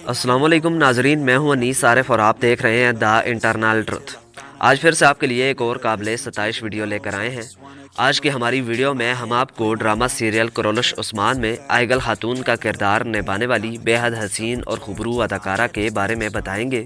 السلام علیکم ناظرین، میں ہوں انیس عارف اور آپ دیکھ رہے ہیں دا انٹرنل ٹروتھ۔ آج پھر سے آپ کے لیے ایک اور قابل ستائش ویڈیو لے کر آئے ہیں۔ آج کی ہماری ویڈیو میں ہم آپ کو ڈرامہ سیریل کرولش عثمان میں آئگل خاتون کا کردار نبھانے والی بے حد حسین اور خوبرو اداکارہ کے بارے میں بتائیں گے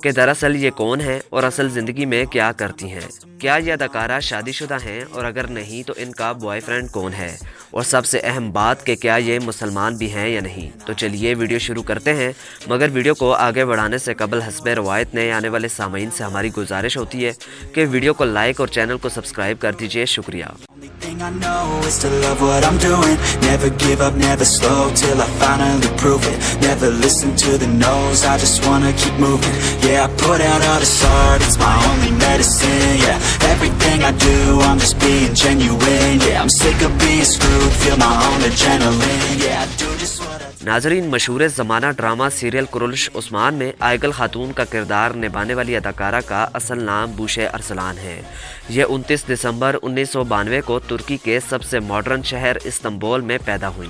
کہ دراصل یہ کون ہے اور اصل زندگی میں کیا کرتی ہیں۔ کیا یہ اداکارہ شادی شدہ ہیں، اور اگر نہیں تو ان کا بوائے فرینڈ کون ہے، اور سب سے اہم بات کہ کیا یہ مسلمان بھی ہیں یا نہیں۔ تو چلیے ویڈیو شروع کرتے ہیں، مگر ویڈیو کو آگے بڑھانے سے قبل حسب روایت نئے آنے والے سامعین سے ہماری گزارش ہوتی ہے کہ ویڈیو کو لائک اور چینل کو سبسکرائب کر دیجیے۔ شکریہ۔ Only thing I know is to love what I'm doing. Never give up, never slow till I finally prove it. Never listen to the no's, I just wanna keep moving. Yeah, I put out all this art, it's my only medicine. Yeah, everything I do, I'm just being genuine. Yeah, I'm sick of being screwed, feel my own adrenaline. Yeah, I do just what I do. ناظرین، مشہور زمانہ drama serial کرولش عثمان میں آئگل خاتون کا کردار نبھانے والی اداکارہ کا اصل نام بوشے ارسلان ہے۔ یہ 29 دسمبر 1992 کو ترکی کے سب سے ماڈرن شہر استنبول میں پیدا ہوئی۔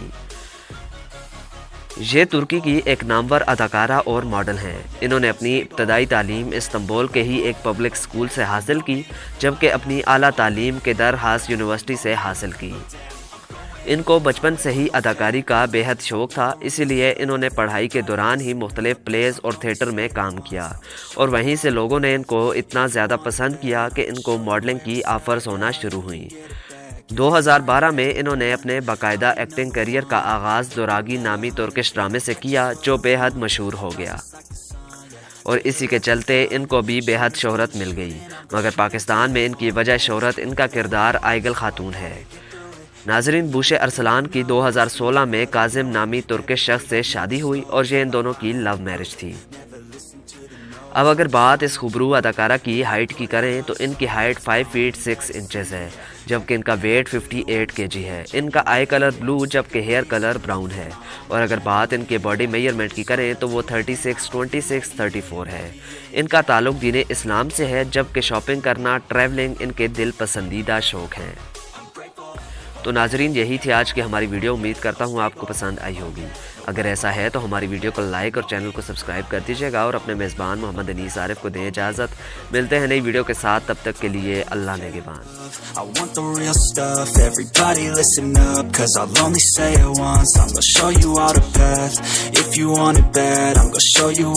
یہ ترکی کی ایک نامور اداکارہ اور ماڈل ہیں۔ انہوں نے اپنی ابتدائی تعلیم استنبول کے ہی ایک پبلک اسکول سے حاصل کی، جبکہ اپنی اعلیٰ تعلیم کے درہاس یونیورسٹی سے حاصل کی۔ ان کو بچپن سے ہی اداکاری کا بے حد شوق تھا، اسی لیے انہوں نے پڑھائی کے دوران ہی مختلف پلیز اور تھیٹر میں کام کیا، اور وہیں سے لوگوں نے ان کو اتنا زیادہ پسند کیا کہ ان کو ماڈلنگ کی آفرز ہونا شروع ہوئیں۔ 2012 میں انہوں نے اپنے باقاعدہ ایکٹنگ کیریئر کا آغاز دوراگی نامی ترکش ڈرامے سے کیا، جو بے حد مشہور ہو گیا، اور اسی کے چلتے ان کو بھی بے حد شہرت مل گئی۔ مگر پاکستان میں ان کی وجہ شہرت ان کا کردار آئگل خاتون ہے۔ ناظرین، بوشے ارسلان کی 2016 میں کاظم نامی ترکش شخص سے شادی ہوئی، اور یہ ان دونوں کی لو میرج تھی۔ اب اگر بات اس خوبرو اداکارہ کی ہائٹ کی کریں تو ان کی ہائٹ 5 فیٹ 6 انچز ہے، جبکہ ان کا ویٹ 58 kg ہے۔ ان کا آئی کلر بلو جبکہ ہیئر کلر براؤن ہے، اور اگر بات ان کے باڈی میجرمنٹ کی کریں تو وہ 36, 26, 34 ہے۔ ان کا تعلق دین اسلام سے ہے، جبکہ شاپنگ کرنا، ٹریولنگ ان کے دل پسندیدہ شوق ہیں۔ تو ناظرین، یہی تھی آج کی ہماری ویڈیو۔ امید کرتا ہوں آپ کو پسند آئی ہوگی۔ اگر ایسا ہے تو ہماری ویڈیو کو لائک اور چینل کو سبسکرائب کر دیجیے گا، اور اپنے میزبان محمد انیس عارف کو دیں اجازت۔ ملتے ہیں نئی ویڈیو کے ساتھ، تب تک کے لیے اللہ نگہبان۔ I want the real stuff, everybody listen up, 'cause I'll only say it once, I'm gonna show you all the path, if you want it bad, I'm gonna show you